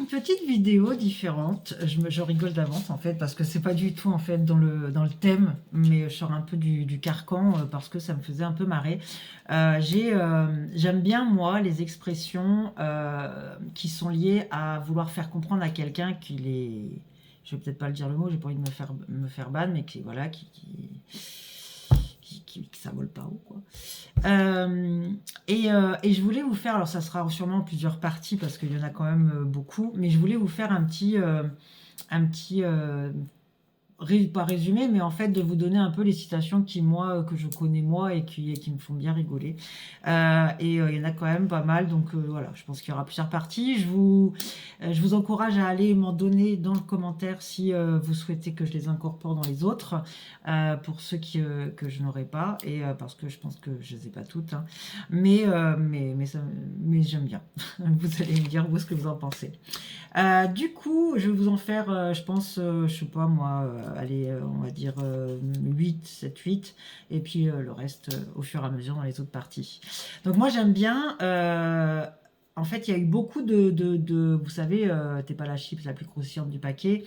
une petite vidéo différente. Je rigole d'avance en fait parce que c'est pas du tout en fait dans le thème, mais je sors un peu du carcan parce que ça me faisait un peu marrer. J'aime bien moi les expressions qui sont liées à vouloir faire comprendre à quelqu'un qu'il est. Je vais peut-être pas le dire le mot, j'ai pas envie de me faire ban, mais qui voilà qui ça vole pas haut quoi. Et je voulais vous faire, alors ça sera sûrement en plusieurs parties parce qu'il y en a quand même beaucoup, mais je voulais vous faire un petit pas résumé, mais en fait de vous donner un peu les citations qui moi que je connais moi et qui me font bien rigoler. Il y en a quand même pas mal, donc voilà, je pense qu'il y aura plusieurs parties. Je vous encourage à aller m'en donner dans le commentaire si vous souhaitez que je les incorpore dans les autres, pour ceux que je n'aurai pas, et parce que je pense que je les ai pas toutes, hein. Mais j'aime bien. Vous allez me dire vous ce que vous en pensez. Du coup, je vais vous en faire, je pense, je sais pas moi, allez, on va dire 8, 7, 8, et puis le reste au fur et à mesure dans les autres parties. Donc moi j'aime bien, en fait il y a eu beaucoup vous savez, t'es pas la chips la plus croustillante du paquet,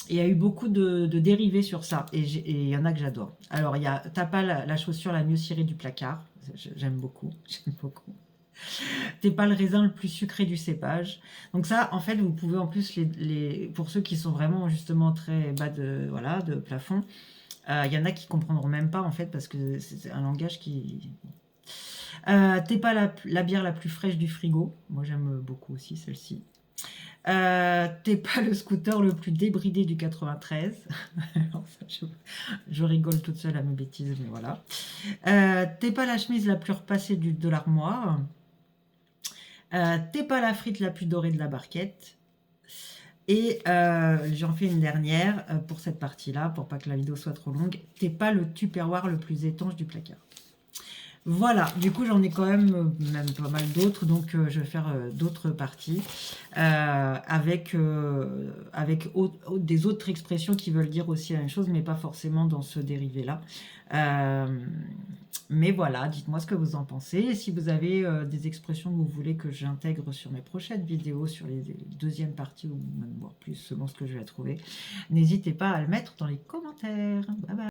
et il y a eu beaucoup de dérivés sur ça, et il y en a que j'adore. Alors il y a, t'as pas la chaussure la mieux cirée du placard, j'aime beaucoup, j'aime beaucoup. T'es pas le raisin le plus sucré du cépage. Donc ça, en fait, vous pouvez en plus, pour ceux qui sont vraiment justement très bas voilà, de plafond, il y en a qui comprendront même pas en fait parce que c'est un langage qui... T'es pas la bière la plus fraîche du frigo. Moi j'aime beaucoup aussi celle-ci. T'es pas le scooter le plus débridé du 93. Alors ça, je rigole toute seule à mes bêtises, mais voilà. T'es pas la chemise la plus repassée de l'armoire. T'es pas la frite la plus dorée de la barquette. Et j'en fais une dernière pour cette partie-là, pour pas que la vidéo soit trop longue. T'es pas le tupperware le plus étanche du placard. Voilà, du coup j'en ai quand même pas mal d'autres, donc je vais faire d'autres parties avec des autres expressions qui veulent dire aussi la même chose, mais pas forcément dans ce dérivé-là. Euh, mais voilà, dites-moi ce que vous en pensez. Et si vous avez des expressions que vous voulez que j'intègre sur mes prochaines vidéos, sur les deuxièmes parties, ou même voire plus selon ce que je vais trouver, n'hésitez pas à le mettre dans les commentaires. Bye bye.